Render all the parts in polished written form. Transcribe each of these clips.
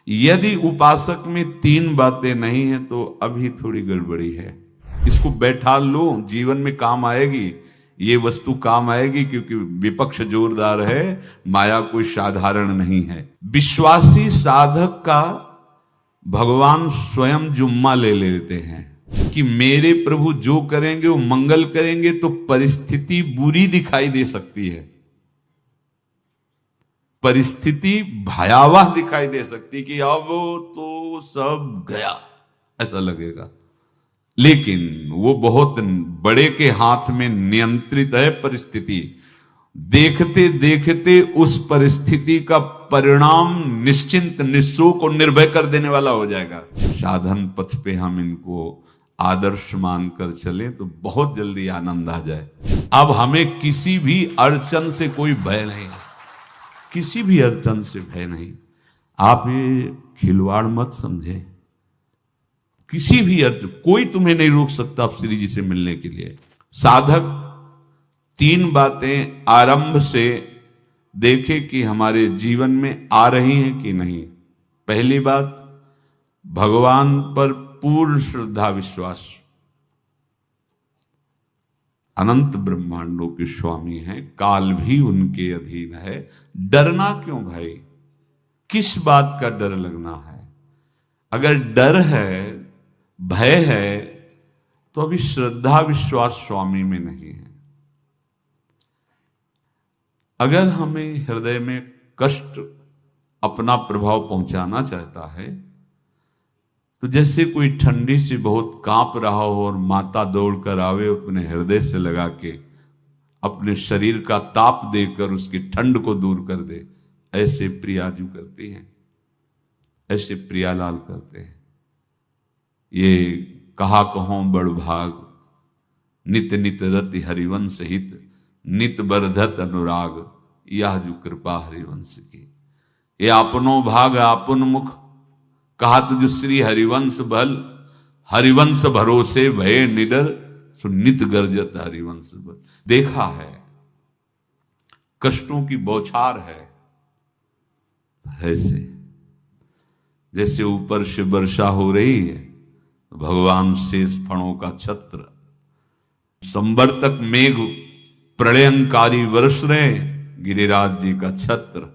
यदि उपासक में तीन बातें नहीं है तो अभी थोड़ी गड़बड़ी है। इसको बैठा लो, जीवन में काम आएगी, ये वस्तु काम आएगी, क्योंकि विपक्ष जोरदार है, माया कोई साधारण नहीं है। विश्वासी साधक का भगवान स्वयं जुम्मा ले लेते हैं कि मेरे प्रभु जो करेंगे वो मंगल करेंगे। तो परिस्थिति बुरी दिखाई दे सकती है, परिस्थिति भयावह दिखाई दे सकती कि अब तो सब गया ऐसा लगेगा, लेकिन वो बहुत बड़े के हाथ में नियंत्रित है परिस्थिति। देखते देखते उस परिस्थिति का परिणाम निश्चिंत निःशोक और निर्भय कर देने वाला हो जाएगा। साधन पथ पे हम इनको आदर्श मानकर चले तो बहुत जल्दी आनंद आ जाए। अब हमें किसी भी अड़चन से कोई भय नहीं, किसी भी अड़चन से भय नहीं। आप ये खिलवाड़ मत समझे, किसी भी अर्थ कोई तुम्हें नहीं रोक सकता आप श्री जी से मिलने के लिए। साधक तीन बातें आरंभ से देखे कि हमारे जीवन में आ रही हैं कि नहीं। पहली बात, भगवान पर पूर्ण श्रद्धा विश्वास। अनंत ब्रह्मांडों के स्वामी हैं, काल भी उनके अधीन है। डरना क्यों भाई, किस बात का डर लगना है? अगर डर है, भय है, तो अभी श्रद्धा विश्वास स्वामी में नहीं है। अगर हमें हृदय में कष्ट अपना प्रभाव पहुंचाना चाहता है तो जैसे कोई ठंडी से बहुत कांप रहा हो और माता दौड़कर आवे, अपने हृदय से लगा के अपने शरीर का ताप देकर उसकी ठंड को दूर कर दे, ऐसे प्रियाजू करती हैं, ऐसे प्रियालाल करते हैं। ये कहा कहो बड़ भाग, नित नित रति हरिवंश हित, नित बरधत अनुराग, यह जो कृपा हरिवंश की। ये आपनो भाग आपन मुख, कहा तुझ श्री हरिवंश बल, हरिवंश भरोसे भय निडर, सो नित गर्जत हरिवंश बल। देखा है कष्टों की बौछार है, ऐसे जैसे ऊपर से वर्षा हो रही है, भगवान शेष फणों का छत्र, संवर्तक मेघ प्रलयंकारी वर्ष रहे, गिरिराज जी का छत्र।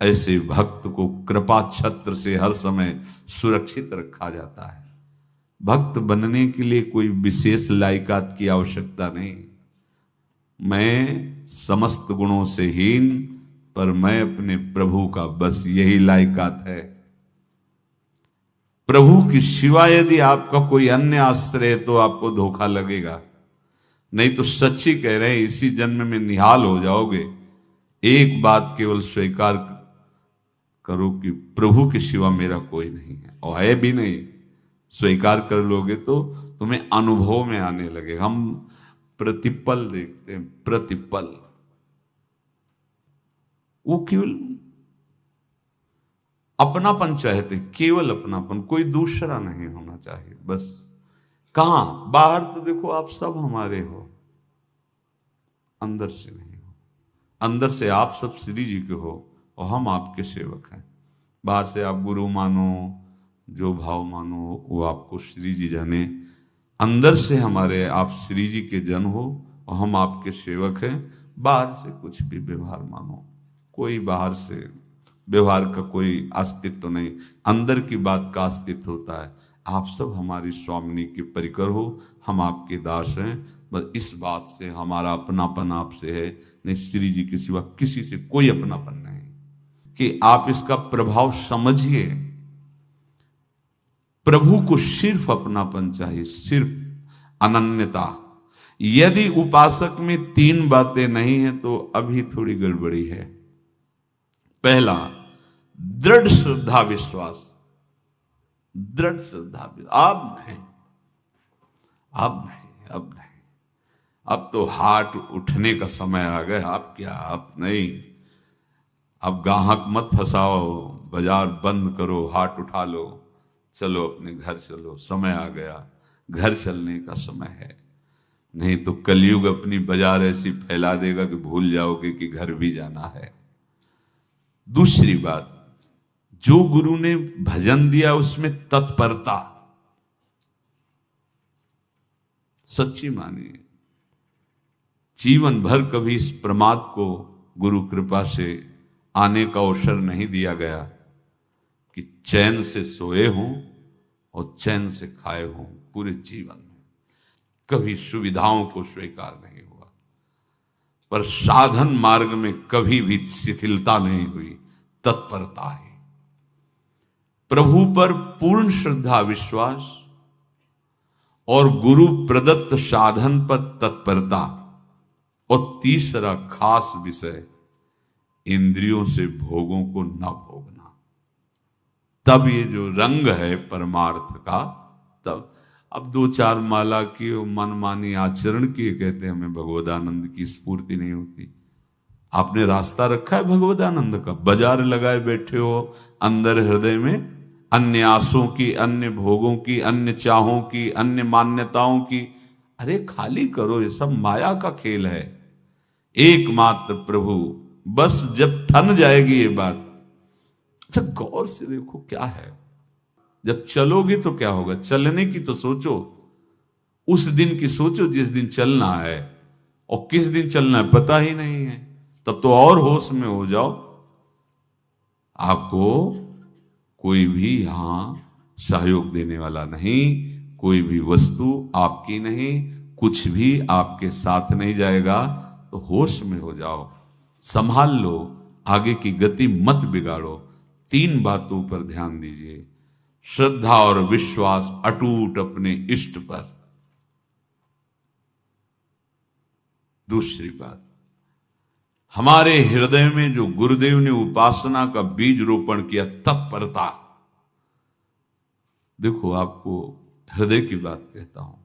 ऐसे भक्त को कृपा छत्र से हर समय सुरक्षित रखा जाता है। भक्त बनने के लिए कोई विशेष लायकात की आवश्यकता नहीं। मैं समस्त गुणों से हीन, पर मैं अपने प्रभु का, बस यही लायकात है। प्रभु की सिवा यदि आपका कोई अन्य आश्रय है तो आपको धोखा लगेगा। नहीं तो सच्ची कह रहे हैं, इसी जन्म में निहाल हो जाओगे। एक बात केवल स्वीकार करो कि प्रभु के सिवा मेरा कोई नहीं है, और है भी नहीं। स्वीकार कर लोगे तो तुम्हें अनुभव में आने लगे। हम प्रतिपल देखते हैं, प्रतिपल, वो केवल अपनापन चाहते, केवल अपनापन, कोई दूसरा नहीं होना चाहिए बस। कहां बाहर तो देखो आप सब हमारे हो, अंदर से नहीं हो। अंदर से आप सब श्री जी के हो और हम आपके सेवक हैं। बाहर से आप गुरु मानो, जो भाव मानो वो आपको श्री जी जाने। अंदर से हमारे आप श्री जी के जन हो और हम आपके सेवक हैं। बाहर से कुछ भी व्यवहार मानो, कोई बाहर से व्यवहार का कोई अस्तित्व नहीं, अंदर की बात का अस्तित्व होता है। आप सब हमारी स्वामिनी के परिकर हो, हम आपके दास हैं। बस इस बात से हमारा अपनापन आपसे है, नहीं श्री जी के सिवा किसी से कोई अपनापन नहीं। कि आप इसका प्रभाव समझिए। प्रभु को सिर्फ अपनापन चाहिए, सिर्फ अनन्यता। यदि उपासक में तीन बातें नहीं है तो अभी थोड़ी गड़बड़ी है। पहला, दृढ़ श्रद्धा विश्वास। दृढ़ श्रद्धा, अब नहीं, अब नहीं, अब नहीं, अब तो हाथ उठने का समय आ गया। अब क्या, अब नहीं, अब गाहक मत फंसाओ, बाजार बंद करो, हाथ उठा लो, चलो अपने घर चलो, समय आ गया, घर चलने का समय है। नहीं तो कलयुग अपनी बाजार ऐसी फैला देगा कि भूल जाओगे कि घर भी जाना है। दूसरी बात, जो गुरु ने भजन दिया उसमें तत्परता सच्ची मानिए। जीवन भर कभी इस प्रमाद को गुरु कृपा से आने का अवसर नहीं दिया गया कि चैन से सोए हों और चैन से खाए हों। पूरे जीवन में कभी सुविधाओं को स्वीकार नहीं हुआ, पर साधन मार्ग में कभी भी शिथिलता नहीं हुई, तत्परता है। प्रभु पर पूर्ण श्रद्धा विश्वास और गुरु प्रदत्त साधन पर तत्परता, और तीसरा खास विषय इंद्रियों से भोगों को न भोगना। तब ये जो रंग है परमार्थ का, तब अब 2-4 माला की मनमानी आचरण की कहते हैं हमें भगवदानंद की स्फूर्ति नहीं होती। आपने रास्ता रखा है भगवदानंद का, बाजार लगाए बैठे हो अंदर हृदय में अन्य आसों की, अन्य भोगों की, अन्य चाहों की, अन्य मान्यताओं की। अरे खाली करो, ये सब माया का खेल है। एकमात्र प्रभु, बस जब ठन जाएगी ये बात। अच्छा गौर से देखो क्या है, जब चलोगे तो क्या होगा, चलने की तो सोचो, उस दिन की सोचो जिस दिन चलना है, और किस दिन चलना है पता ही नहीं है, तब तो और होश में हो जाओ। आपको कोई भी यहां सहयोग देने वाला नहीं, कोई भी वस्तु आपकी नहीं, कुछ भी आपके साथ नहीं जाएगा। तो होश में हो जाओ, संभाल लो, आगे की गति मत बिगाड़ो। 3 बातों पर ध्यान दीजिए। श्रद्धा और विश्वास अटूट अपने इष्ट पर। दूसरी बात, हमारे हृदय में जो गुरुदेव ने उपासना का बीज रोपण किया, तत्परता। देखो आपको हृदय की बात कहता हूं,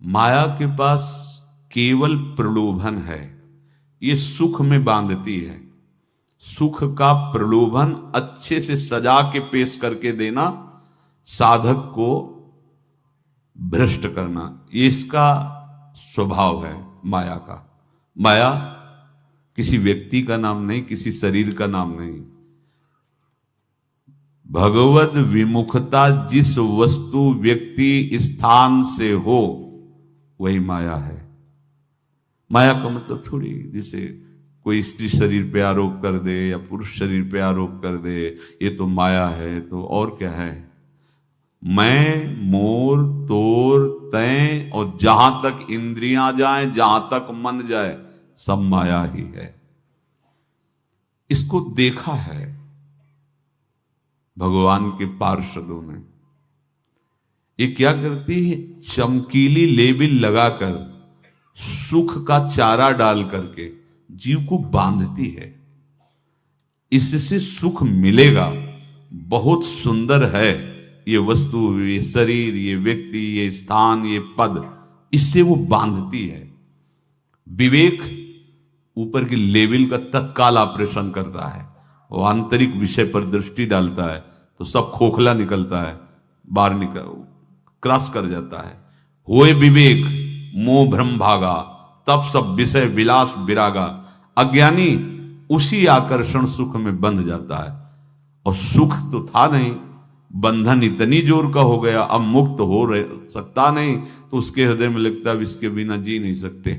माया के पास केवल प्रलोभन है, ये सुख में बांधती है। सुख का प्रलोभन अच्छे से सजा के पेश करके देना, साधक को भ्रष्ट करना, ये इसका स्वभाव है माया का। माया किसी व्यक्ति का नाम नहीं, किसी शरीर का नाम नहीं। भगवद विमुखता जिस वस्तु व्यक्ति स्थान से हो वही माया है। माया का मतलब थोड़ी जिसे कोई स्त्री शरीर पे आरोप कर दे या पुरुष शरीर पे आरोप कर दे ये तो माया है, तो और क्या है। मैं, मोर, तोर, तय और जहां तक इंद्रियां जाएं, जहां तक मन जाए, सब माया ही है। इसको देखा है भगवान के पार्षदों ने। ये क्या करती है, चमकीली लेबिल लगाकर सुख का चारा डाल करके जीव को बांधती है। इससे सुख मिलेगा, बहुत सुंदर है ये वस्तु, ये शरीर, ये व्यक्ति, ये स्थान, ये पद, इससे वो बांधती है। विवेक ऊपर की लेवल का तत्काल ऑपरेशन करता है, वो आंतरिक विषय पर दृष्टि डालता है तो सब खोखला निकलता है, बाहर निकल क्रॉस कर जाता है। होए विवेक मोह भ्रम भागा, तब सब विषय विलास विरागा। अज्ञानी उसी आकर्षण सुख में बंध जाता है, और सुख तो था नहीं, बंधन इतनी जोर का हो गया, अब मुक्त हो सकता नहीं, तो उसके हृदय में लगता है इसके बिना जी नहीं सकते,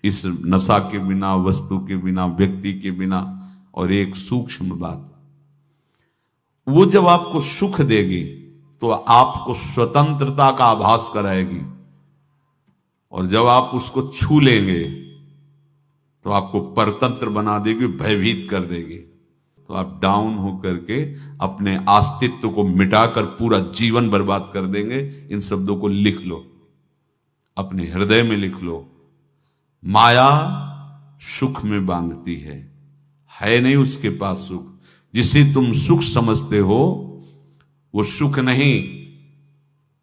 इस नशा के बिना, वस्तु के बिना, व्यक्ति के बिना। और एक सूक्ष्म बात, वो जब आपको सुख देगी तो आपको स्वतंत्रता का आभास कराएगी, और जब आप उसको छू लेंगे तो आपको परतंत्र बना देगी, भयभीत कर देगी। तो आप डाउन होकर के अपने अस्तित्व को मिटाकर पूरा जीवन बर्बाद कर देंगे। इन शब्दों को लिख लो, अपने हृदय में लिख लो। माया सुख में बांधती है नहीं उसके पास सुख। जिसे तुम सुख समझते हो वो सुख नहीं,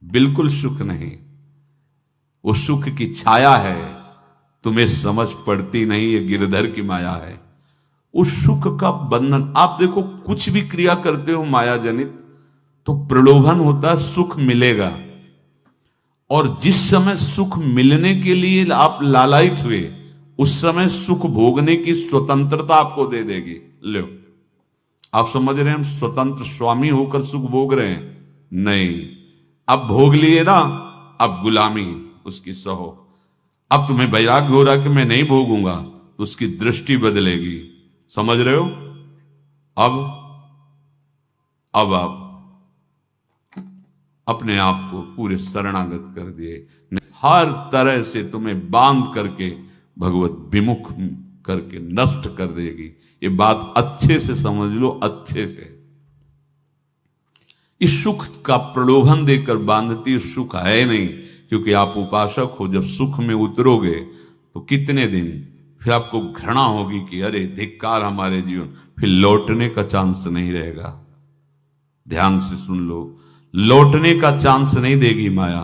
बिल्कुल सुख नहीं, वो सुख की छाया है, तुम्हें समझ पड़ती नहीं, ये गिरधर की माया है। उस सुख का बंधन, आप देखो कुछ भी क्रिया करते हो माया जनित तो प्रलोभन होता है, सुख मिलेगा। और जिस समय सुख मिलने के लिए आप लालायित हुए, उस समय सुख भोगने की स्वतंत्रता आपको दे देगी। लो आप समझ रहे हैं हम स्वतंत्र स्वामी होकर सुख भोग रहे हैं? नहीं, अब भोग लिए ना, अब गुलामी उसकी सहो। अब तुम्हें वैराग्य हो रहा कि मैं नहीं भोगूंगा, तो उसकी दृष्टि बदलेगी। समझ रहे हो? अब आप अपने आप को पूरे शरणागत कर दिए, हर तरह से तुम्हें बांध करके भगवत विमुख करके नष्ट कर देगी। ये बात अच्छे से समझ लो, अच्छे से। इस सुख का प्रलोभन देकर बांधती सुख है नहीं, क्योंकि आप उपासक हो। जब सुख में उतरोगे तो कितने दिन फिर आपको घृणा होगी कि अरे धिक्कार हमारे जीवन, फिर लौटने का चांस नहीं रहेगा। ध्यान से सुन लो, लौटने का चांस नहीं देगी माया।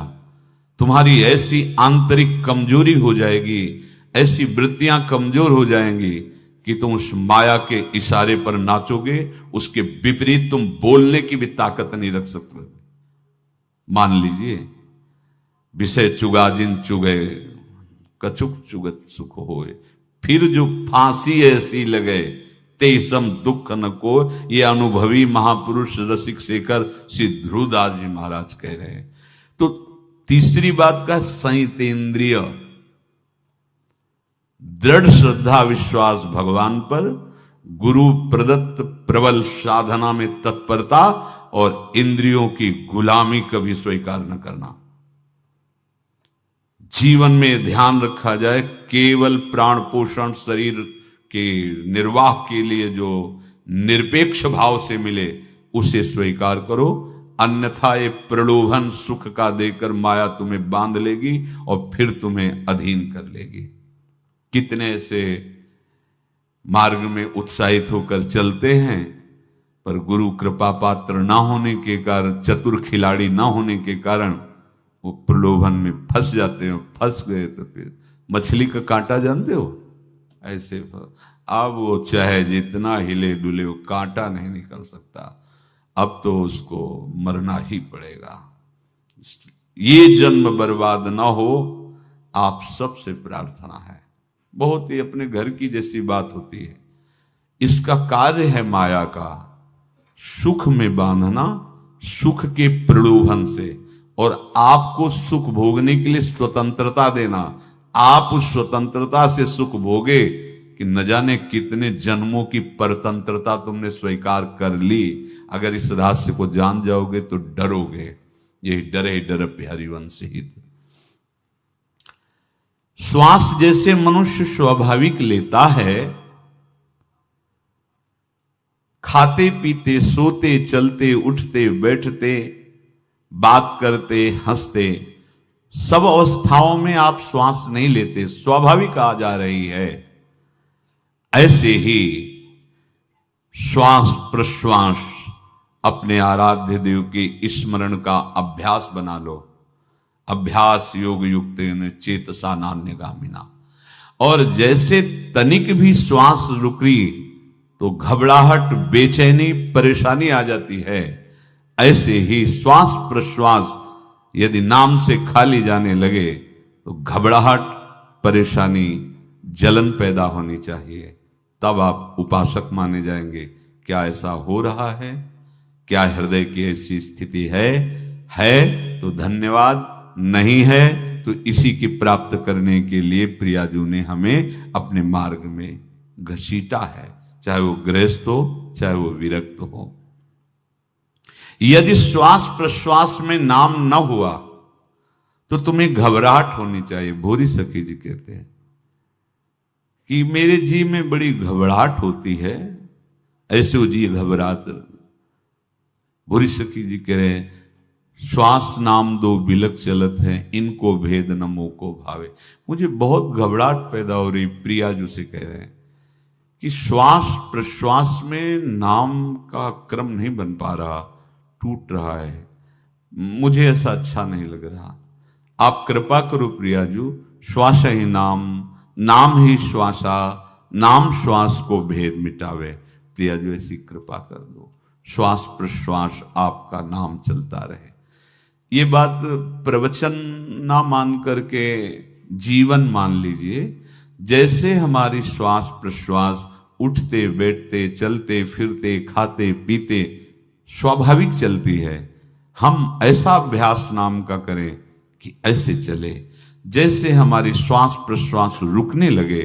तुम्हारी ऐसी आंतरिक कमजोरी हो जाएगी, ऐसी वृत्तियां कमजोर हो जाएंगी कि तुम उस माया के इशारे पर नाचोगे, उसके विपरीत तुम बोलने की भी ताकत नहीं रख सकते। मान लीजिए, विषय चुगा जिन चुगे, कछुक चुगत सुख होए, फिर जो फांसी ऐसी लगे, तेसम दुख न को। ये अनुभवी महापुरुष रसिक शेखर श्री ध्रुवदास जी महाराज कह रहे हैं। तो तीसरी बात का संयतेंद्रिय, दृढ़ श्रद्धा विश्वास भगवान पर, गुरु प्रदत्त प्रबल साधना में तत्परता, और इंद्रियों की गुलामी कभी स्वीकार न करना। जीवन में ध्यान रखा जाए, केवल प्राण पोषण शरीर के निर्वाह के लिए जो निरपेक्ष भाव से मिले उसे स्वीकार करो, अन्यथा ये प्रलोभन सुख का देकर माया तुम्हें बांध लेगी और फिर तुम्हें अधीन कर लेगी। कितने ऐसे मार्ग में उत्साहित होकर चलते हैं, पर गुरु कृपा पात्र ना होने के कारण, चतुर खिलाड़ी ना होने के कारण वो प्रलोभन में फंस जाते हैं। फंस गए तो फिर मछली का कांटा जानते हो, ऐसे अब वो चाहे जितना हिले डुले, वो कांटा नहीं निकल सकता। अब तो उसको मरना ही पड़ेगा। ये जन्म बर्बाद ना हो, आप सबसे प्रार्थना है। बहुत ही अपने घर की जैसी बात होती है। इसका कार्य है माया का सुख में बांधना, सुख के प्रलोभन से, और आपको सुख भोगने के लिए स्वतंत्रता देना। आप उस स्वतंत्रता से सुख भोगे कि न जाने कितने जन्मों की परतंत्रता तुमने स्वीकार कर ली। अगर इस रहस्य को जान जाओगे तो डरोगे। यही डरे डर बिहारी वंश हित। श्वास जैसे मनुष्य स्वाभाविक लेता है, खाते पीते सोते चलते उठते बैठते बात करते हंसते, सब अवस्थाओं में आप श्वास नहीं लेते, स्वाभाविक आ जा रही है। ऐसे ही श्वास प्रश्वास अपने आराध्य देव के स्मरण का अभ्यास बना लो। अभ्यास योग युक्तेन चेतसा नान्यगामिना। और जैसे तनिक भी श्वास रुकी तो घबराहट, बेचैनी, परेशानी आ जाती है, ऐसे ही श्वास प्रश्वास यदि नाम से खाली जाने लगे तो घबराहट, परेशानी, जलन पैदा होनी चाहिए। तब आप उपासक माने जाएंगे। क्या ऐसा हो रहा है? क्या हृदय की ऐसी स्थिति है तो धन्यवाद, नहीं है तो इसी की प्राप्त करने के लिए प्रियाजू ने हमें अपने मार्ग में घसीटा है, चाहे वो गृहस्थ हो चाहे वो विरक्त हो। यदि श्वास प्रश्वास में नाम न हुआ तो तुम्हें घबराहट होनी चाहिए। भूरी सखी जी कहते हैं कि मेरे जी में बड़ी घबराहट होती है, ऐसे वो जी घबरात। भूरी सखी जी कह रहे हैं, श्वास नाम दो बिलक चलत है, इनको भेद न मोको भावे। मुझे बहुत घबराहट पैदा हो रही। प्रिया जो से कह रहे हैं कि श्वास प्रश्वास में नाम का क्रम नहीं बन पा रहा, टूट रहा है, मुझे ऐसा अच्छा नहीं लग रहा। आप कृपा करो प्रियाजू, श्वास ही नाम, नाम ही श्वासा, नाम श्वास को भेद मिटावे। प्रियाजू ऐसी कृपा कर दो, श्वास प्रश्वास आपका नाम चलता रहे। ये बात प्रवचन ना मान करके जीवन मान लीजिए। जैसे हमारी श्वास प्रश्वास उठते बैठते चलते फिरते खाते पीते स्वाभाविक चलती है। हम ऐसा अभ्यास नाम का करें कि ऐसे चले जैसे हमारी श्वास प्रश्वास रुकने लगे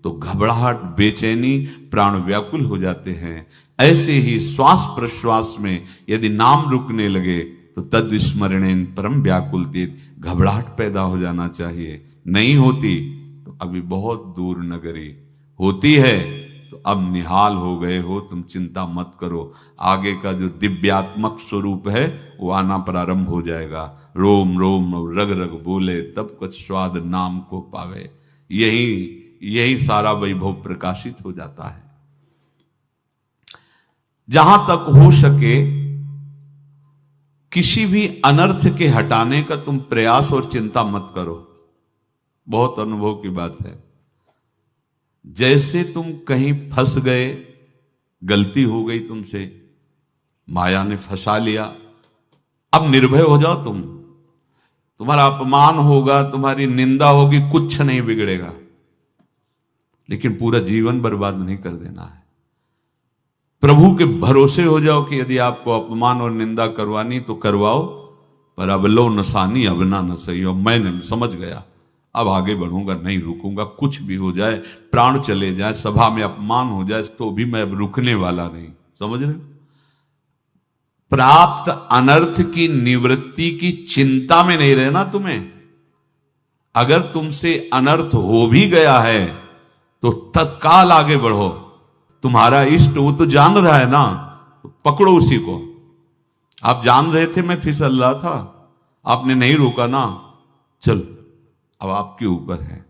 तो घबराहट बेचैनी प्राण व्याकुल हो जाते हैं। ऐसे ही श्वास प्रश्वास में यदि नाम रुकने लगे तो तद स्मरणेन परम व्याकुलतीत, घबराहट पैदा हो जाना चाहिए। नहीं होती तो अभी बहुत दूर नगरी, होती है तो अब निहाल हो गए हो, तुम चिंता मत करो। आगे का जो दिव्यात्मक स्वरूप है वो आना प्रारंभ हो जाएगा। रोम रोम रग रग बोले तब कुछ स्वाद नाम को पावे। यही सारा वैभव प्रकाशित हो जाता है। जहां तक हो सके किसी भी अनर्थ के हटाने का तुम प्रयास और चिंता मत करो। बहुत अनुभव की बात है। जैसे तुम कहीं फंस गए, गलती हो गई तुमसे, माया ने फंसा लिया, अब निर्भय हो जाओ। तुम्हारा अपमान होगा, तुम्हारी निंदा होगी, कुछ नहीं बिगड़ेगा, लेकिन पूरा जीवन बर्बाद नहीं कर देना है। प्रभु के भरोसे हो जाओ कि यदि आपको अपमान और निंदा करवानी तो करवाओ, पर अब लो नसानी अब ना न सही हो। मैंने समझ गया, अब आगे बढ़ूंगा, नहीं रुकूंगा। कुछ भी हो जाए, प्राण चले जाए, सभा में अपमान हो जाए, तो भी मैं अब रुकने वाला नहीं। समझ रहे? प्राप्त अनर्थ की निवृत्ति की चिंता में नहीं रहना तुम्हें। अगर तुमसे अनर्थ हो भी गया है तो तत्काल आगे बढ़ो। तुम्हारा इष्ट वो तो जान रहा है ना, तो पकड़ो उसी को। आप जान रहे थे मैं फिसल रहा था, आपने नहीं रोका ना, चलो अब आपके ऊपर है।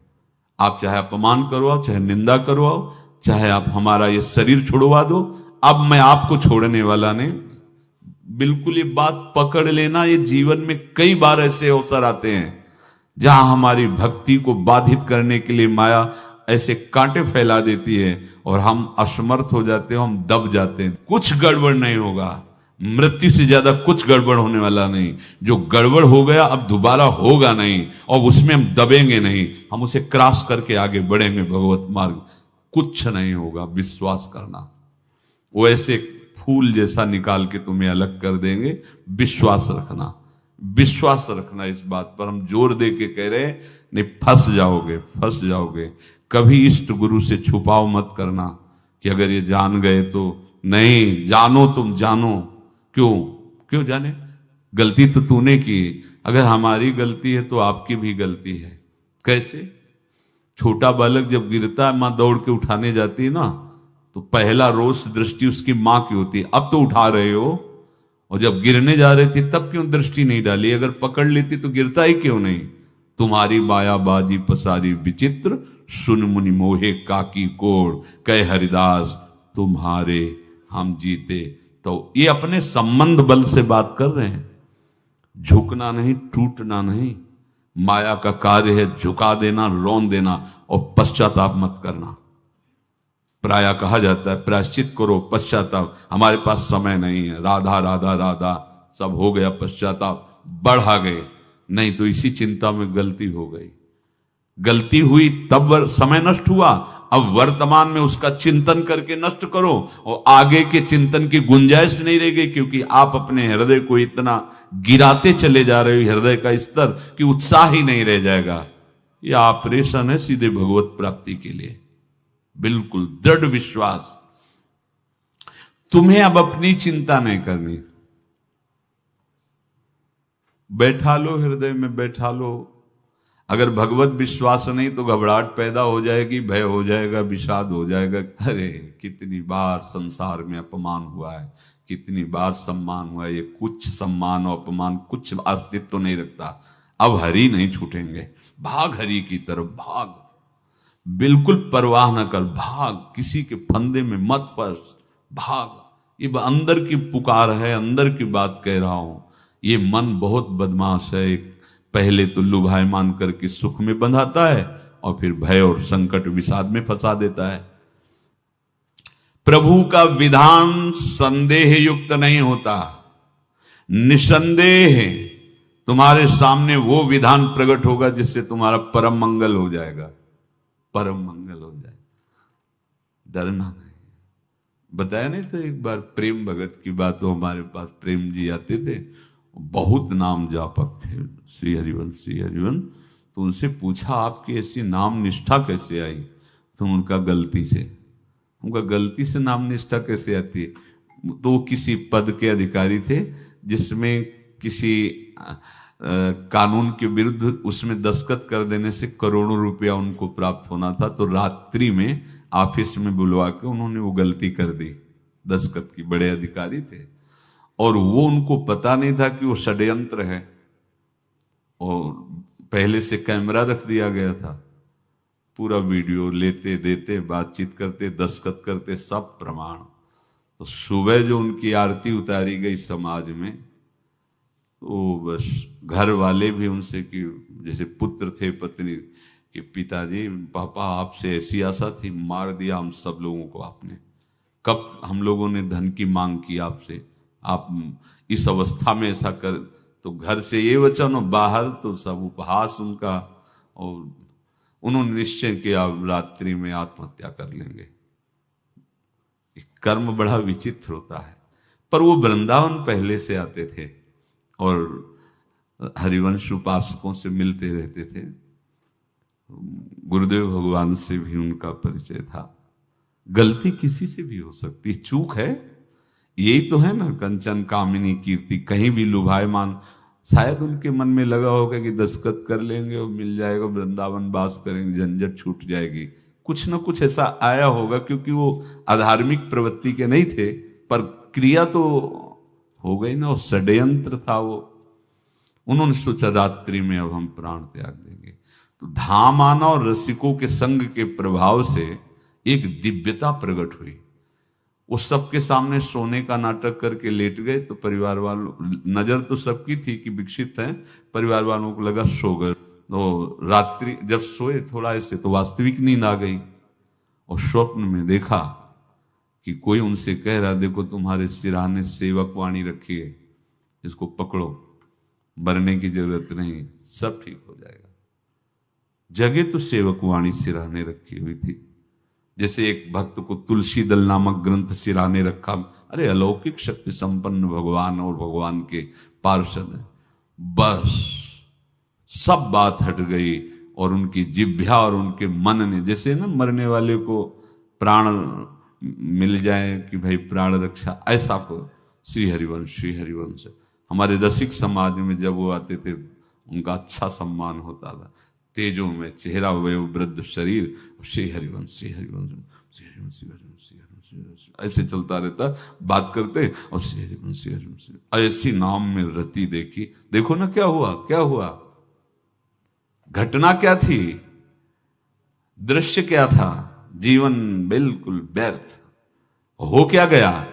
आप चाहे अपमान करवाओ, चाहे निंदा करवाओ, चाहे आप हमारा ये शरीर छुड़वा दो, अब मैं आपको छोड़ने वाला नहीं। बिल्कुल ये बात पकड़ लेना। ये जीवन में कई बार ऐसे अवसर आते हैं जहां हमारी भक्ति को बाधित करने के लिए माया ऐसे कांटे फैला देती है और हम असमर्थ हो जाते हैं, हम दब जाते हैं। कुछ गड़बड़ नहीं होगा, मृत्यु से ज्यादा कुछ गड़बड़ होने वाला नहीं। जो गड़बड़ हो गया अब दोबारा होगा नहीं, और उसमें हम दबेंगे नहीं, हम उसे क्रॉस करके आगे बढ़ेंगे भगवत मार्ग। कुछ नहीं होगा, विश्वास करना। वो ऐसे फूल जैसा निकाल के तुम्हें अलग कर देंगे। विश्वास रखना, विश्वास रखना। इस बात पर हम जोर दे के कह रहे हैं, नहीं फंस जाओगे, फंस जाओगे। कभी इष्ट गुरु से छुपाव मत करना कि अगर ये जान गए तो। नहीं, जानो, तुम जानो। क्यों जाने? गलती तो तूने की। अगर हमारी गलती है तो आपकी भी गलती है। कैसे? छोटा बालक जब गिरता है, मां दौड़ के उठाने जाती है ना, तो पहला रोष दृष्टि उसकी मां की होती है। अब तो उठा रहे हो, और जब गिरने जा रहे थे तब क्यों दृष्टि नहीं डाली? अगर पकड़ लेती तो गिरता ही क्यों नहीं? तुम्हारी माया बाजी पसारी विचित्र, सुन मुनि मोहे काकी कोड़, कह हरिदास तुम्हारे हम जीते। तो ये अपने संबंध बल से बात कर रहे हैं। झुकना नहीं, टूटना नहीं। माया का कार्य है झुका देना, रौन देना, और पश्चाताप मत करना। प्रायः कहा जाता है प्रायश्चित करो, पश्चाताप। हमारे पास समय नहीं है। राधा राधा राधा सब हो गया, पश्चाताप बढ़ा गए। नहीं तो इसी चिंता में गलती हो गई, गलती हुई तब समय नष्ट हुआ। अब वर्तमान में उसका चिंतन करके नष्ट करो, और आगे के चिंतन की गुंजाइश नहीं रह गई, क्योंकि आप अपने हृदय को इतना गिराते चले जा रहे हो, हृदय का स्तर, कि उत्साह ही नहीं रह जाएगा। यह ऑपरेशन है सीधे भगवत प्राप्ति के लिए। बिल्कुल दृढ़ विश्वास। तुम्हें अब अपनी चिंता नहीं करनी। बैठा लो, हृदय में बैठा लो। अगर भगवत विश्वास नहीं तो घबराहट पैदा हो जाएगी, भय हो जाएगा, विषाद हो जाएगा। अरे कितनी बार संसार में अपमान हुआ है, कितनी बार सम्मान हुआ है। ये कुछ सम्मान और अपमान कुछ अस्तित्व तो नहीं रखता। अब हरि नहीं छूटेंगे। भाग हरि की तरफ, भाग। बिल्कुल परवाह न कर, भाग। किसी के फंदे में मत फंस, भाग। ये अंदर की पुकार है, अंदर की बात कह रहा हूं। ये मन बहुत बदमाश है। पहले तो लुभायमान करके सुख में बंधाता है, और फिर भय और संकट विषाद में फंसा देता है। प्रभु का विधान संदेह युक्त नहीं होता। निसंदेह तुम्हारे सामने वो विधान प्रकट होगा जिससे तुम्हारा परम मंगल हो जाएगा, परम मंगल हो जाएगा। डरना नहीं। बताया नहीं था एक बार प्रेम भगत की बात, तो हमारे पास प्रेम जी आते थे, बहुत नाम जापक थे, श्री हरिवंश श्री हरिवंश। तो उनसे पूछा आपकी ऐसी नाम निष्ठा कैसे आई? तो उनका गलती से नाम निष्ठा कैसे आती है? तो वो किसी पद के अधिकारी थे जिसमें किसी कानून के विरुद्ध उसमें दस्तखत कर देने से करोड़ों रुपया उनको प्राप्त होना था। तो रात्रि में ऑफिस में बुलवा के उन्होंने वो गलती कर दी दस्तखत की। बड़े अधिकारी थे और वो उनको पता नहीं था कि वो षड्यंत्र है, और पहले से कैमरा रख दिया गया था। पूरा वीडियो लेते देते, बातचीत करते, दस्तखत करते, सब प्रमाण। तो सुबह जो उनकी आरती उतारी गई समाज में, तो बस घर वाले भी उनसे कि जैसे पुत्र थे पत्नी कि पिताजी पापा आपसे ऐसी आशा थी, मार दिया हम सब लोगों को आपने। कब हम लोगों ने धन की मांग की आपसे, आप इस अवस्था में ऐसा कर। तो घर से ये वचन और बाहर तो सब उपहास उनका, और उन्होंने निश्चय किया रात्रि में आत्महत्या कर लेंगे। कर्म बड़ा विचित्र होता है। पर वो वृंदावन पहले से आते थे और हरिवंश उपासकों से मिलते रहते थे। गुरुदेव भगवान से भी उनका परिचय था। गलती किसी से भी हो सकती, चूक है, यही तो है ना। कंचन कामिनी कीर्ति, कहीं भी लुभायमान। शायद उनके मन में लगा होगा कि दस्तखत कर लेंगे और मिल जाएगा, वृंदावन वास करेंगे, झंझट छूट जाएगी। कुछ ना कुछ ऐसा आया होगा, क्योंकि वो अधार्मिक प्रवृत्ति के नहीं थे, पर क्रिया तो हो गई ना, वो षड्यंत्र था वो। उन्होंने सोचा रात्रि में अब हम प्राण त्याग देंगे। तो धाम आना और रसिकों के संग के प्रभाव से एक दिव्यता प्रकट हुई। वो सबके सामने सोने का नाटक करके लेट गए। तो परिवार वालों, नजर तो सबकी थी कि विकसित है, परिवार वालों को लगा सो गए। तो रात्रि जब सोए थोड़ा ऐसे, तो वास्तविक नींद आ गई और स्वप्न में देखा कि कोई उनसे कह रहा, देखो तुम्हारे सिरहाने सेवक वाणी रखी है, इसको पकड़ो, मरने की जरूरत नहीं, सब ठीक हो जाएगा। जगह तो सेवक वाणी सिरहाने रखी हुई थी। जैसे एक भक्त को तुलसी दल नामक ग्रंथ सिराने रखा। अरे अलौकिक शक्ति संपन्न भगवान और भगवान के पार्षद हैं। बस सब बात हट गई और उनकी जिह्वा और उनके मन ने, जैसे ना मरने वाले को प्राण मिल जाए कि भाई प्राण रक्षा, ऐसा को श्री हरिवंश हमारे रसिक समाज में जब वो आते थे उनका अच्छा सम्मान होता था। तेजों में चेहरा, वयो वृद्ध शरीर, श्री हरिवंश श्री हरिवंश श्री हरिवंश श्री हरिवंश श्री हरिवंश ऐसे चलता रहता, बात करते और श्री हरिवंश श्री हरिवंश। ऐसी नाम में रति देखी। देखो ना क्या हुआ, घटना क्या थी, दृश्य क्या था। जीवन बिल्कुल व्यर्थ हो क्या गया,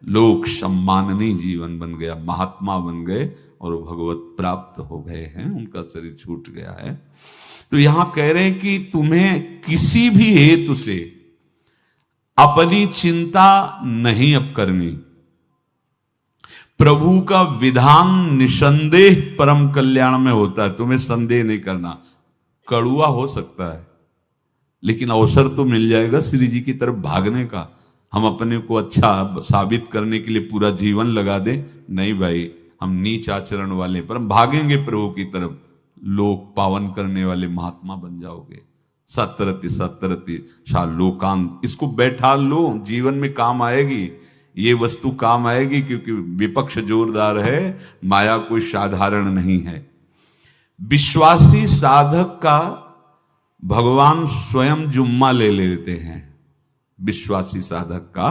लोक सम्माननीय जीवन बन गया, महात्मा बन गए और भगवत प्राप्त हो गए हैं, उनका शरीर छूट गया है। तो यहां कह रहे हैं कि तुम्हें किसी भी हेतु से अपनी चिंता नहीं अब करनी। प्रभु का विधान निसंदेह परम कल्याण में होता है, तुम्हें संदेह नहीं करना। कड़ुआ हो सकता है लेकिन अवसर तो मिल जाएगा श्री जी की तरफ भागने का। हम अपने को अच्छा साबित करने के लिए पूरा जीवन लगा दें, नहीं भाई, हम नीच आचरण वाले पर हम भागेंगे प्रभु की तरफ, लोक पावन करने वाले महात्मा बन जाओगे। सतरति शाह लोकांत, इसको बैठा लो, जीवन में काम आएगी, ये वस्तु काम आएगी, क्योंकि विपक्ष जोरदार है, माया कोई साधारण नहीं है। विश्वासी साधक का भगवान स्वयं जुम्मा ले लेते हैं। विश्वासी साधक का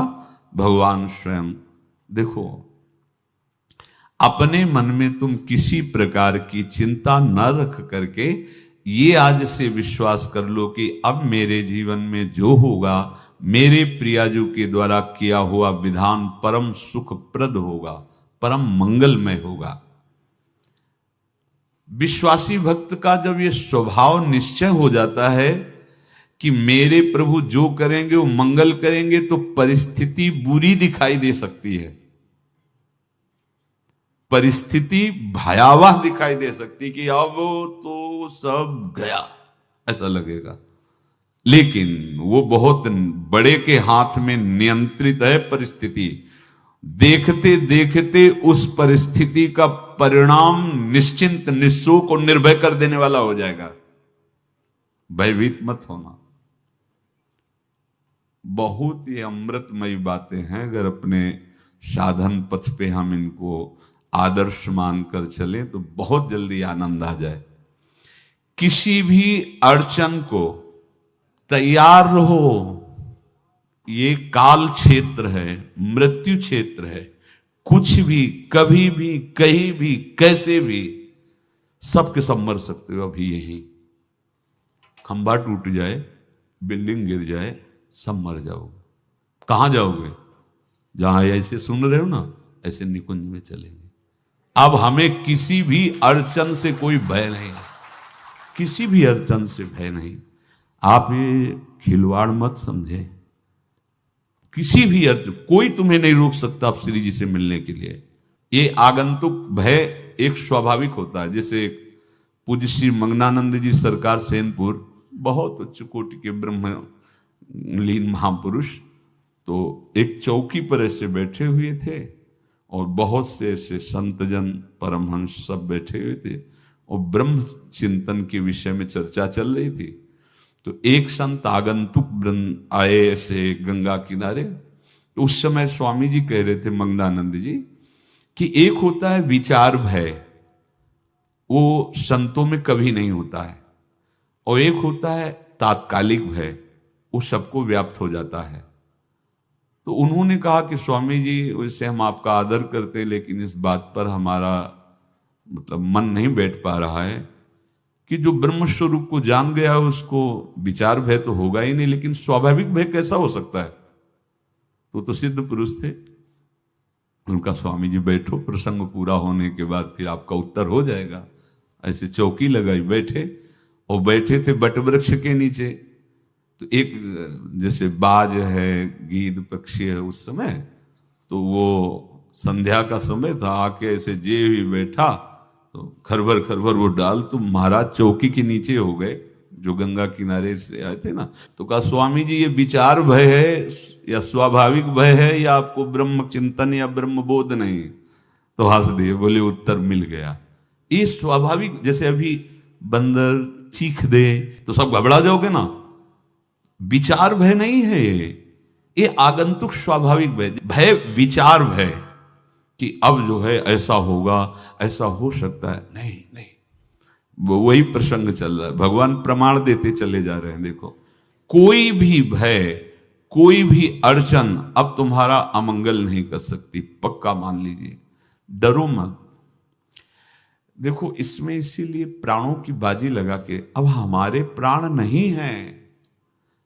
भगवान स्वयं, देखो अपने मन में तुम किसी प्रकार की चिंता न रख करके ये आज से विश्वास कर लो कि अब मेरे जीवन में जो होगा, मेरे प्रियाजू के द्वारा किया हुआ विधान परम सुखप्रद होगा, परम मंगलमय होगा। विश्वासी भक्त का जब ये स्वभाव निश्चय हो जाता है कि मेरे प्रभु जो करेंगे वो मंगल करेंगे, तो परिस्थिति बुरी दिखाई दे सकती है, परिस्थिति भयावह दिखाई दे सकती कि अब तो सब गया, ऐसा लगेगा। लेकिन वो बहुत बड़े के हाथ में नियंत्रित है परिस्थिति। देखते देखते उस परिस्थिति का परिणाम निश्चिंत, निःशोक और निर्भय कर देने वाला हो जाएगा। भयभीत मत होना। बहुत ही अमृतमयी बातें हैं। अगर अपने साधन पथ पे हम इनको आदर्श मानकर चले तो बहुत जल्दी आनंद आ जाए। किसी भी अड़चन को तैयार रहो। ये काल क्षेत्र है, मृत्यु क्षेत्र है। कुछ भी, कभी भी, कहीं भी, कैसे भी, सबके सब मर सकते हो। अभी यही खंबा टूट जाए, बिल्डिंग गिर जाए, सब मर जाओगे। कहां जाओगे? जहां ऐसे सुन रहे हो ना, ऐसे निकुंज में चलेंगे। अब हमें किसी भी अड़चन से कोई भय नहीं है, किसी भी अड़चन से भय नहीं। आप ये खिलवाड़ मत समझे। किसी भी अर्थ कोई तुम्हें नहीं रोक सकता आप श्री जी से मिलने के लिए। ये आगंतुक भय एक स्वाभाविक होता है। जैसे पूज्य श्री मंगनानंद जी सरकार सेनपुर, बहुत उच्च कोटि के ब्रह्मलीन महापुरुष, तो एक चौकी पर ऐसे बैठे हुए थे और बहुत से ऐसे संतजन, परमहंस सब बैठे हुए थे और ब्रह्म चिंतन के विषय में चर्चा चल रही थी। तो एक संत आगंतुक वृंद आए ऐसे गंगा किनारे। तो उस समय स्वामी जी कह रहे थे मंगनानंद जी कि एक होता है विचार भय, वो संतों में कभी नहीं होता है, और एक होता है तात्कालिक भय, वो सबको व्याप्त हो जाता है। तो उन्होंने कहा कि स्वामी जी, वैसे हम आपका आदर करते, लेकिन इस बात पर हमारा मतलब मन नहीं बैठ पा रहा है कि जो ब्रह्म स्वरूप को जान गया उसको विचार भय तो होगा ही नहीं, लेकिन स्वाभाविक भय कैसा हो सकता है? तो सिद्ध पुरुष थे। उनका स्वामी जी बैठो, प्रसंग पूरा होने के बाद फिर आपका उत्तर हो जाएगा। ऐसे चौकी लगाई, बैठे, और बैठे थे बटवृक्ष के नीचे। तो एक जैसे बाज है, गीद पक्षी है, उस समय तो वो संध्या का समय था, आके ऐसे जे ही बैठा तो खरबर खरबर वो डाल, तो महाराज चौकी के नीचे हो गए, जो गंगा किनारे से आए थे ना। तो कहा स्वामी जी, ये विचार भय है या स्वाभाविक भय है, या आपको ब्रह्म चिंतन या ब्रह्म बोध नहीं? तो हंस दिए, बोले उत्तर मिल गया। ये स्वाभाविक, जैसे अभी बंदर चीख दे तो सब घबरा जाओगे ना, विचार भय नहीं है ये आगंतुक स्वाभाविक भय। भय विचार भय कि अब जो है ऐसा होगा, ऐसा हो सकता है, नहीं नहीं, वही प्रसंग चल रहा है। भगवान प्रमाण देते चले जा रहे हैं। देखो, कोई भी भय, कोई भी अड़चन अब तुम्हारा अमंगल नहीं कर सकती, पक्का मान लीजिए। डरो मत। देखो, इसमें इसीलिए प्राणों की बाजी लगा के, अब हमारे प्राण नहीं हैं,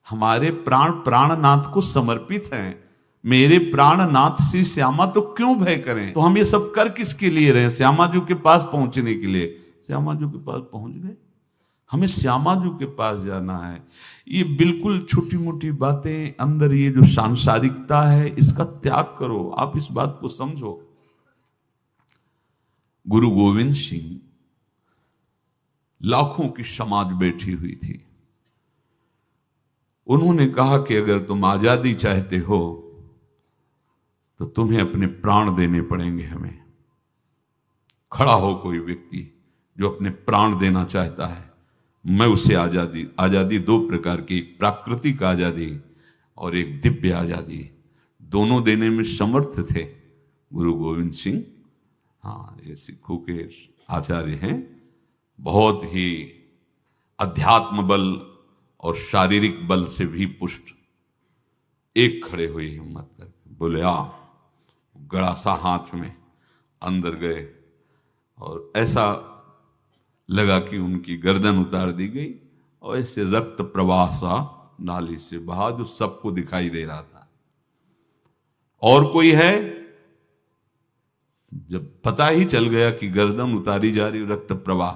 हमारे प्राण प्राणनाथ को समर्पित हैं। मेरे प्राणनाथ श्री श्यामा, तो क्यों भय करें? तो हम ये सब कर किसके लिए रहे? श्यामा जी के पास पहुंचने के लिए। श्यामा जी के पास पहुंच गए, हमें श्यामा जी के पास जाना है। ये बिल्कुल छोटी मोटी बातें, अंदर ये जो सांसारिकता है, इसका त्याग करो। आप इस बात को समझो। गुरु गोविंद सिंह, लाखों की समाज बैठी हुई थी। उन्होंने कहा कि अगर तुम आजादी चाहते हो तो तुम्हें अपने प्राण देने पड़ेंगे हमें। खड़ा हो कोई व्यक्ति जो अपने प्राण देना चाहता है, मैं उसे आजादी। आजादी दो प्रकार की, एक प्राकृतिक आजादी और एक दिव्य आजादी, दोनों देने में समर्थ थे गुरु गोविंद सिंह। हाँ, ये सिखों के आचार्य हैं। बहुत ही अध्यात्म बल और शारीरिक बल से भी पुष्ट। एक खड़े हुए हिम्मत करके, बोले आ। गड़ा सा हाथ में अंदर गए और ऐसा लगा कि उनकी गर्दन उतार दी गई और ऐसे रक्त प्रवाह सा नाली से बहा, जो सबको दिखाई दे रहा था। और कोई है? जब पता ही चल गया कि गर्दन उतारी जा रही, रक्त प्रवाह,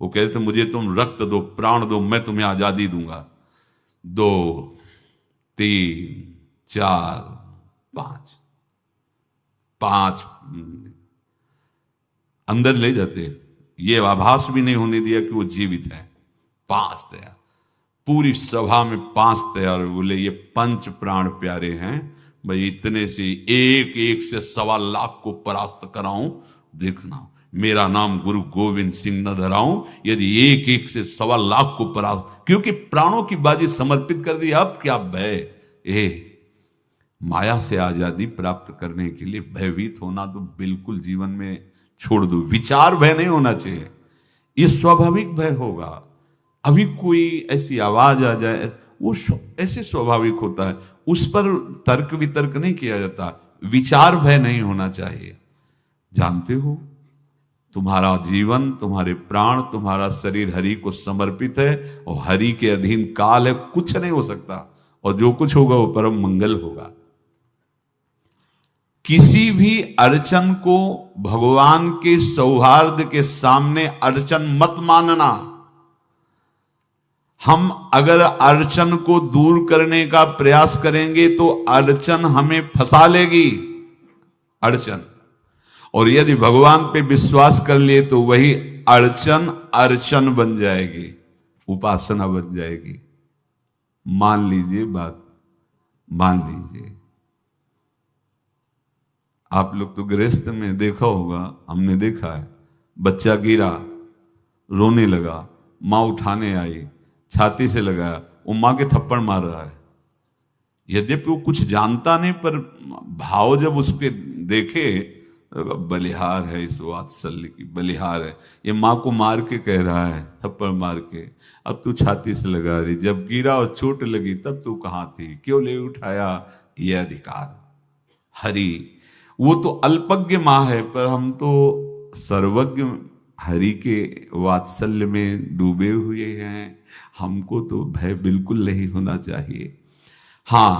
वो कहते मुझे तुम रक्त दो, प्राण दो, मैं तुम्हें आजादी दूंगा। 2 3 4 5 अंदर ले जाते, ये आभास भी नहीं होने दिया कि वो जीवित है। 5 दिया, पूरी सभा में 5 तैयार हुए, बोले ये पंच प्राण प्यारे हैं भाई, इतने से एक एक से 1.25 लाख को परास्त कराऊं, देखना मेरा नाम गुरु गोविंद सिंह न धराऊं, यदि एक एक से 1.25 लाख को परास्त, क्योंकि प्राणों की बाजी समर्पित कर दी। अब क्या भय, माया से आजादी प्राप्त करने के लिए भयभीत होना तो बिल्कुल जीवन में छोड़ दो। विचार भय नहीं होना चाहिए, ये स्वाभाविक भय होगा। अभी कोई ऐसी आवाज आ जाए, वो ऐसे स्वाभाविक होता है, उस पर तर्क वितर्क नहीं किया जाता। विचार भय नहीं होना चाहिए। जानते हो, तुम्हारा जीवन, तुम्हारे प्राण, तुम्हारा शरीर हरि को समर्पित है और हरि के अधीन काल है, कुछ नहीं हो सकता, और जो कुछ होगा वो परम मंगल होगा। किसी भी अड़चन को भगवान के सौहार्द के सामने अड़चन मत मानना। हम अगर अड़चन को दूर करने का प्रयास करेंगे तो अड़चन हमें फंसा लेगी, अड़चन। और यदि भगवान पे विश्वास कर लिए तो वही अड़चन अर्चन बन जाएगी, उपासना बन जाएगी। मान लीजिए बात, मान लीजिए आप लोग तो गृहस्थ में देखा होगा, हमने देखा है, बच्चा गिरा, रोने लगा, मां उठाने आई, छाती से लगाया, वो मां के थप्पड़ मार रहा है। यद्यपि वो कुछ जानता नहीं, पर भाव जब उसके देखे, बलिहार है इस वात्सल्य की, बलिहार है, ये मां को मार के कह रहा है, थप्पड़ मार के, अब तू छाती से लगा रही, जब गिरा और चोट लगी तब तू कहां थी, क्यों ले उठाया, ये अधिकार। हरि वो तो अल्पज्ञ मां है, पर हम तो सर्वज्ञ हरि के वात्सल्य में डूबे हुए हैं। हमको तो भय बिल्कुल नहीं होना चाहिए। हां,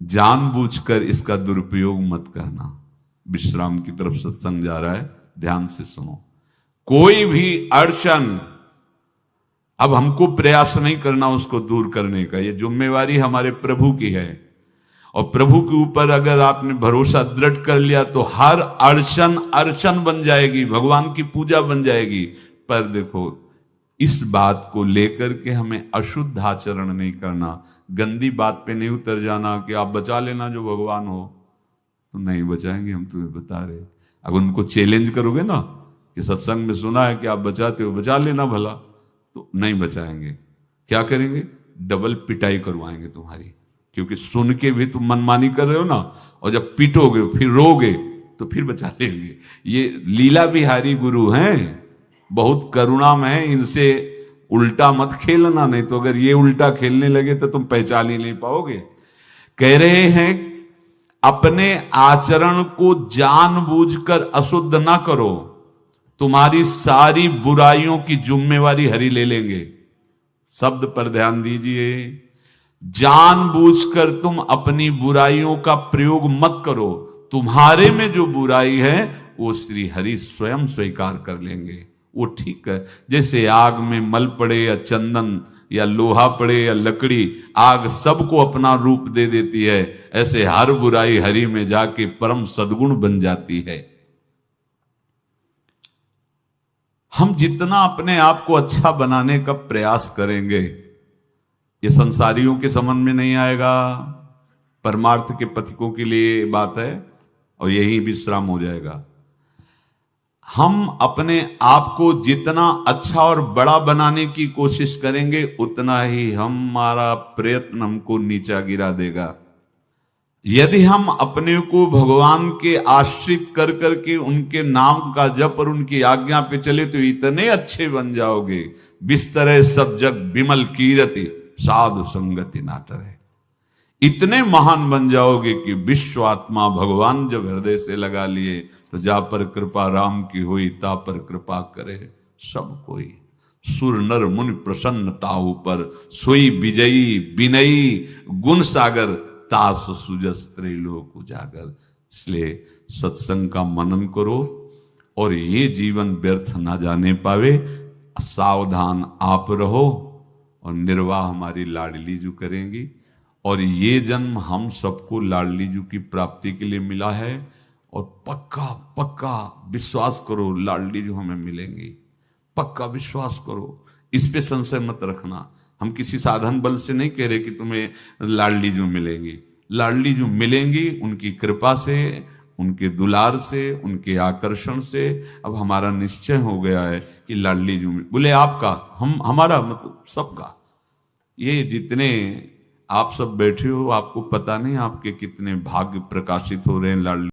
जानबूझकर इसका दुरुपयोग मत करना। विश्राम की तरफ सत्संग जा रहा है, ध्यान से सुनो। कोई भी अड़चन, अब हमको प्रयास नहीं करना उसको दूर करने का, ये जिम्मेवारी हमारे प्रभु की है। और प्रभु के ऊपर अगर आपने भरोसा दृढ़ कर लिया तो हर अड़चन अर्चन बन जाएगी, भगवान की पूजा बन जाएगी। पर देखो, इस बात को लेकर के हमें अशुद्ध आचरण नहीं करना, गंदी बात पे नहीं उतर जाना कि आप बचा लेना जो भगवान हो, तो नहीं बचाएंगे, हम तुम्हें बता रहे। अगर उनको चैलेंज करोगे ना कि सत्संग में सुना है कि आप बचाते हो, बचा लेना भला, तो नहीं बचाएंगे। क्या करेंगे, डबल पिटाई करवाएंगे तुम्हारी, क्योंकि सुन के भी तुम मनमानी कर रहे हो ना, और जब पीटोगे फिर रोगे तो फिर बचा लेंगे। ये लीला बिहारी गुरु हैं, बहुत करुणा में है, इनसे उल्टा मत खेलना, नहीं तो अगर ये उल्टा खेलने लगे तो तुम पहचान ही नहीं पाओगे। कह रहे हैं अपने आचरण को जानबूझकर अशुद्ध ना करो, तुम्हारी सारी बुराइयों की जिम्मेवारी हरि ले लेंगे। शब्द पर ध्यान दीजिए, जानबूझकर तुम अपनी बुराइयों का प्रयोग मत करो, तुम्हारे में जो बुराई है वो श्री हरि स्वयं स्वीकार कर लेंगे, वो ठीक है। जैसे आग में मल पड़े या चंदन या लोहा पड़े या लकड़ी, आग सबको अपना रूप दे देती है, ऐसे हर बुराई हरि में जाके परम सद्गुण बन जाती है। हम जितना अपने आप को अच्छा बनाने का प्रयास करेंगे, ये संसारियों के समझ में नहीं आएगा, परमार्थ के पथिकों के लिए बात है, और यही विश्राम हो जाएगा। हम अपने आप को जितना अच्छा और बड़ा बनाने की कोशिश करेंगे, उतना ही हमारा प्रयत्न हमको नीचा गिरा देगा। यदि हम अपने को भगवान के आश्रित कर करके उनके नाम का जप और उनकी आज्ञा पे चले तो इतने अच्छे बन जाओगे, बिस्तरे सब जग विमल कीरति साधु संगति नाटर है। इतने महान बन जाओगे कि विश्व आत्मा भगवान जब हृदय से लगा लिए तो जा पर कृपा राम की हुई, ता पर कृपा करे सब कोई। सुर नर मुनि प्रसन्नता ऊपर, सोई विजयी विनयी गुण सागर, तास सुजस त्रैलोक उजागर। इसलिए सत्संग का मनन करो और ये जीवन व्यर्थ ना जाने पावे, सावधान आप रहो, और निर्वाह हमारी लाडली जू करेंगी। और ये जन्म हम सबको लाडली जू की प्राप्ति के लिए मिला है, और पक्का पक्का विश्वास करो लाडली जू हमें मिलेंगी, पक्का विश्वास करो। इस पे संशय मत रखना। हम किसी साधन बल से नहीं कह रहे कि तुम्हें लाडली जो मिलेंगी। लाडली जो मिलेंगी उनकी कृपा से, उनके दुलार से, उनके आकर्षण से। अब हमारा निश्चय हो गया है कि लाडली जो बोले आपका, हम हमारा मतलब सबका। ये जितने आप सब बैठे हो, आपको पता नहीं आपके कितने भाग्य प्रकाशित हो रहे हैं लाडली